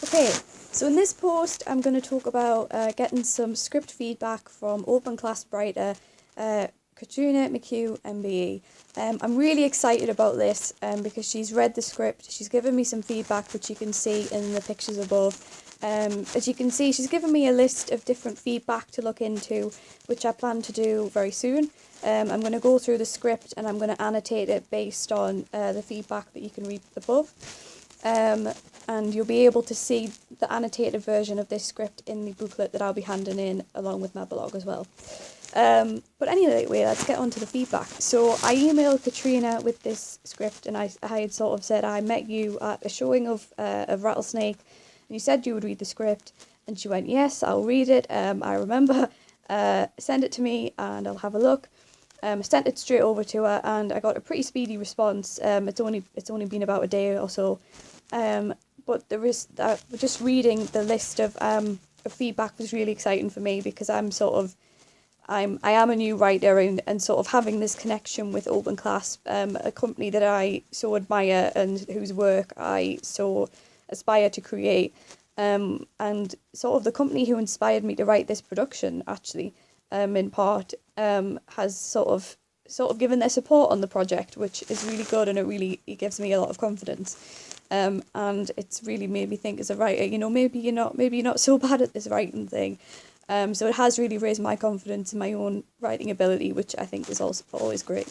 Okay, so in this post I'm going to talk about getting some script feedback from open class writer Catrina, McHugh, MBE. I'm really excited about this because she's read the script, she's given me some feedback which you can see in the pictures above. As you can see, she's given me a list of different feedback to look into, which I plan to do very soon. I'm going to go through the script and I'm going to annotate it based on the feedback that you can read above. And you'll be able to see the annotated version of this script in the booklet that I'll be handing in along with my blog as well. But anyway, let's get on to the feedback. So I emailed Catrina with this script and I had sort of said I met you at a showing of Rattlesnake and you said you would read the script, and she went, yes, I'll read it. I remember, send it to me and I'll have a look. I sent it straight over to her and I got a pretty speedy response. It's only been about a day or so. But just reading the list of feedback was really exciting for me because I am a new writer and sort of having this connection with Open Class, a company that I so admire and whose work I so aspire to create, and sort of the company who inspired me to write this production actually, in part, has sort of given their support on the project, which is really good, and it gives me a lot of confidence. And it's really made me think as a writer, maybe you're not so bad at this writing thing. So it has really raised my confidence in my own writing ability, which I think is also always great,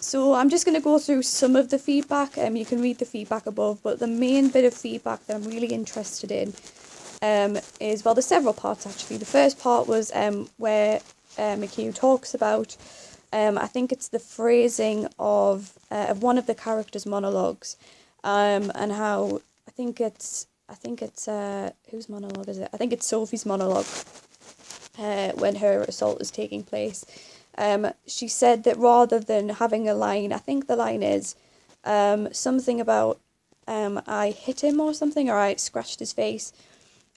So I'm just going to go through some of the feedback. You can read the feedback above, but the main bit of feedback that I'm really interested in is, well, there's several parts actually. The first part was where McHugh talks about, I think it's the phrasing of one of the characters' monologues, and how I think it's whose monologue is it? I think it's Sophie's monologue when her assault is taking place. She said that rather than having a line, I think the line is something about I hit him or something, or I scratched his face.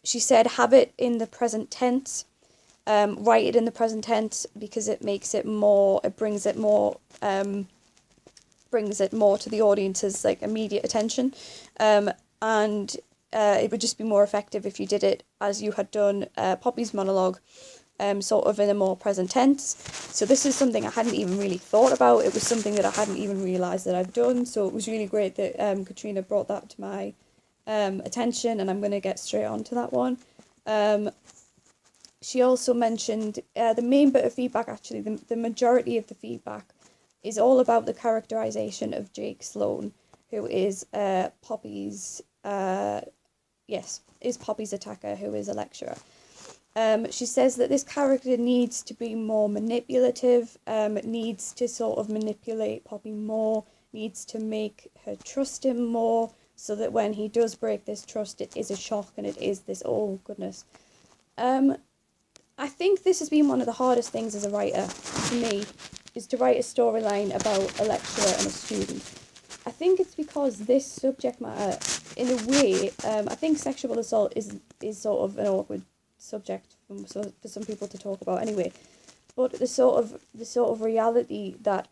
She said have it in the present tense, write it in the present tense because it brings it more to the audience's immediate attention, and it would just be more effective if you did it as you had done Poppy's monologue, sort of in a more present tense. So this is something I hadn't even really thought about. It was something that I hadn't even realised that I've done. So it was really great that Catrina brought that to my attention, and I'm going to get straight on to that one. She also mentioned the main bit of feedback, actually, the majority of the feedback is all about the characterisation of Jake Sloan, who is Poppy's Poppy's attacker, who is a lecturer. She says that this character needs to be more manipulative, needs to sort of manipulate Poppy more, needs to make her trust him more, so that when he does break this trust, it is a shock and it is this, oh goodness. I think this has been one of the hardest things as a writer, to me, is to write a storyline about a lecturer and a student. I think it's because this subject matter, in a way, I think sexual assault is sort of an awkward subject for some people to talk about anyway. But the sort of reality that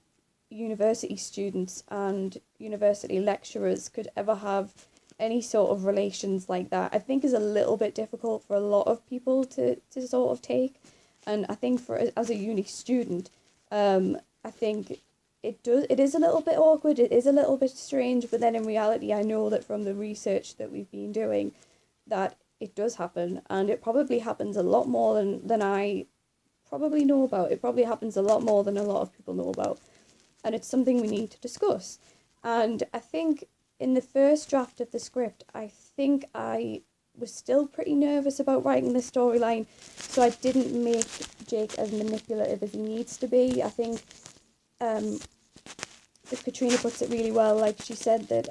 university students and university lecturers could ever have any sort of relations like that, I think is a little bit difficult for a lot of people to sort of take. And I think as a uni student, I think it is a little bit awkward, it is a little bit strange, but then in reality I know that from the research that we've been doing that it does happen, and it probably happens a lot more than I probably know about. It probably happens a lot more than a lot of people know about, and it's something we need to discuss. And I think in the first draft of the script, I think I was still pretty nervous about writing the storyline, so I didn't make Jake as manipulative as he needs to be. I think Catrina puts it really well. Like she said that,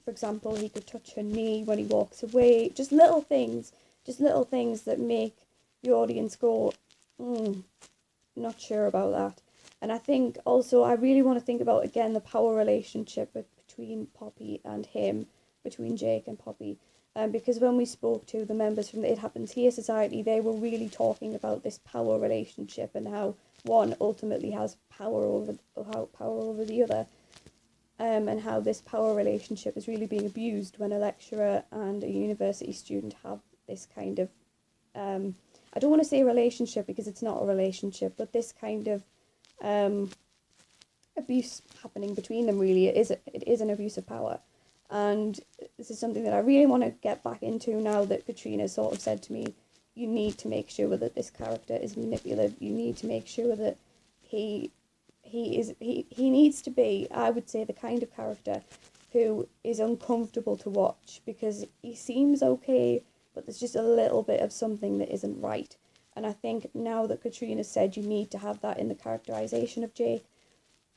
for example, he could touch her knee when he walks away. Just little things that make the audience go, not sure about that. And I think also I really want to think about, again, the power relationship between Poppy and him, between Jake and Poppy. Because when we spoke to the members from the It Happens Here Society, they were really talking about this power relationship and how one ultimately has power over the other. and how this power relationship is really being abused when a lecturer and a university student have this kind of, I don't want to say relationship because it's not a relationship, but this kind of abuse happening between them. Really, it is an abuse of power. And this is something that I really want to get back into now that Catrina sort of said to me, you need to make sure that this character is manipulative. You need to make sure that he needs to be, I would say, the kind of character who is uncomfortable to watch, because he seems okay, but there's just a little bit of something that isn't right. And I think now that Catrina said you need to have that in the characterization of Jake,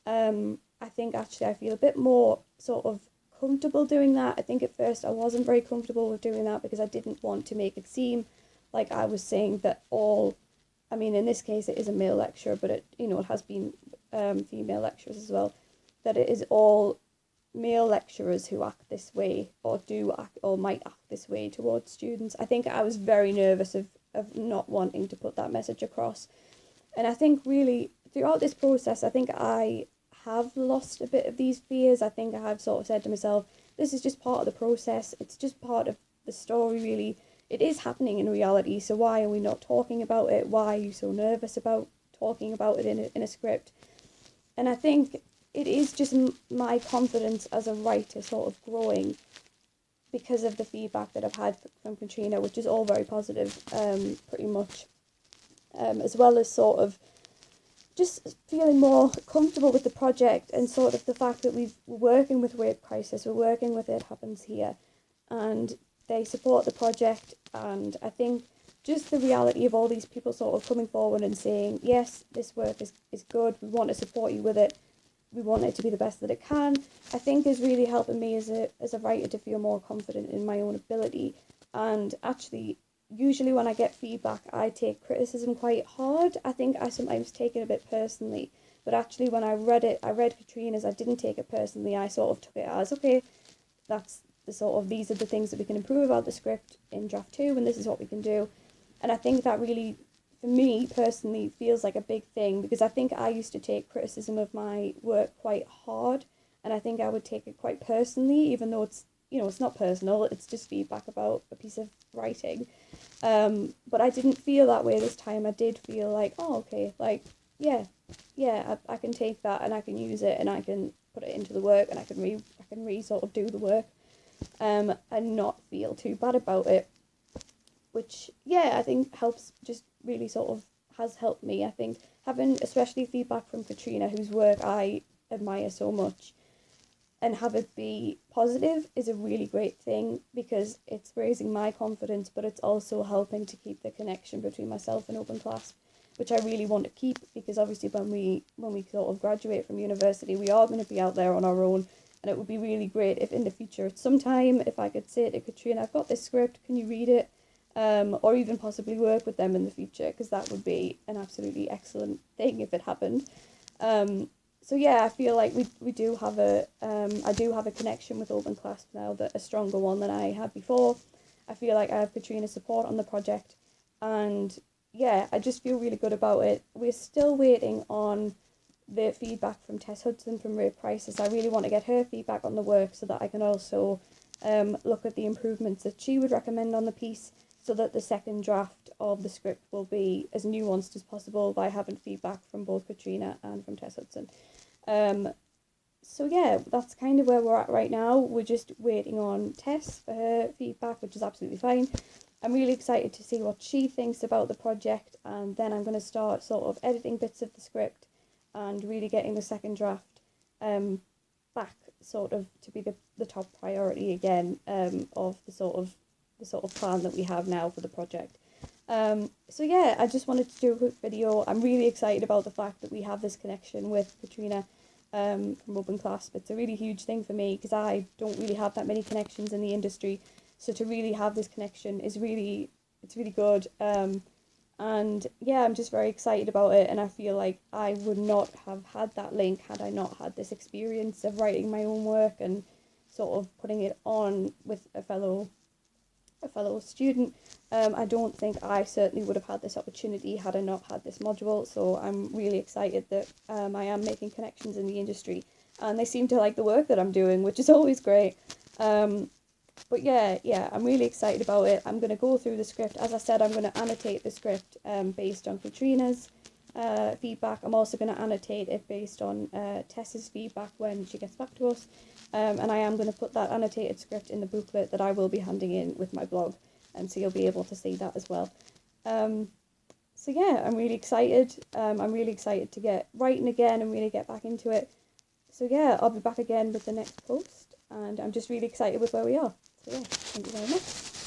I think actually I feel a bit more sort of comfortable doing that. I think at first I wasn't very comfortable with doing that because I didn't want to make it seem like I was saying that all, I mean, in this case it is a male lecturer, but it, you know, it has been female lecturers as well, that it is all male lecturers who act this way or do act or might act this way towards students. I think I was very nervous of not wanting to put that message across. And I think really throughout this process, I think I have lost a bit of these fears. I think I have sort of said to myself, this is just part of the process. It's just part of the story, really. It is happening in reality, so why are we not talking about it? Why are you so nervous about talking about it in a script? And I think it is just my confidence as a writer sort of growing because of the feedback that I've had from Catrina, which is all very positive, pretty much, as well as sort of just feeling more comfortable with the project and sort of the fact that we're working with Rape Crisis, we're working with It Happens Here, and they support the project. And I think just the reality of all these people sort of coming forward and saying, yes, this work is good, we want to support you with it, we want it to be the best that it can, I think is really helping me as a writer to feel more confident in my own ability. And actually, usually when I get feedback, I take criticism quite hard. I think I sometimes take it a bit personally. But actually, when I read Catrina's, I didn't take it personally. I sort of took it as, okay, that's the sort of, these are the things that we can improve about the script in draft 2, and this is what we can do. And I think that really, for me personally, feels like a big thing, because I think I used to take criticism of my work quite hard, and I think I would take it quite personally, even though it's, you know, it's not personal, it's just feedback about a piece of writing. But I didn't feel that way this time. I did feel like, oh, okay, like, yeah, I can take that and I can use it and I can put it into the work and I can sort of do the work, and not feel too bad about it, which, yeah, I think helps, just really sort of has helped me. I think having especially feedback from Catrina, whose work I admire so much, and have it be positive is a really great thing, because it's raising my confidence, but it's also helping to keep the connection between myself and Open Clasp, which I really want to keep, because obviously when we sort of graduate from university, we are going to be out there on our own, and it would be really great if in the future, at some time, if I could say to Catrina, I've got this script, can you read it? Or even possibly work with them in the future, because that would be an absolutely excellent thing if it happened. So yeah, I feel like we do have I do have a connection with Open Clasp now, that a stronger one than I had before. I feel like I have Catrina's support on the project, and yeah, I just feel really good about it. We're still waiting on the feedback from Tess Hudson from Rape Crisis. I really want to get her feedback on the work so that I can also look at the improvements that she would recommend on the piece, so that the second draft of the script will be as nuanced as possible by having feedback from both Catrina and from Tess Hudson. So yeah, that's kind of where we're at right now. We're just waiting on Tess for her feedback, which is absolutely fine. I'm really excited to see what she thinks about the project, and then I'm going to start sort of editing bits of the script and really getting the second draft back sort of to be the top priority again of the sort of plan that we have now for the project. So yeah, I just wanted to do a quick video. I'm really excited about the fact that we have this connection with Catrina from Open Clasp. It's a really huge thing for me, because I don't really have that many connections in the industry. So to really have this connection is really good. And yeah, I'm just very excited about it, and I feel like I would not have had that link had I not had this experience of writing my own work and sort of putting it on with a fellow student. I don't think I certainly would have had this opportunity had I not had this module, so I'm really excited that I am making connections in the industry, and they seem to like the work that I'm doing, which is always great. But yeah, I'm really excited about it. I'm going to go through the script. As I said, I'm going to annotate the script based on Catrina's feedback. I'm also going to annotate it based on Tess's feedback when she gets back to us. And I am going to put that annotated script in the booklet that I will be handing in with my blog. So you'll be able to see that as well. So yeah, I'm really excited. I'm really excited to get writing again and really get back into it. So yeah, I'll be back again with the next post. And I'm just really excited with where we are. So yeah, thank you very much.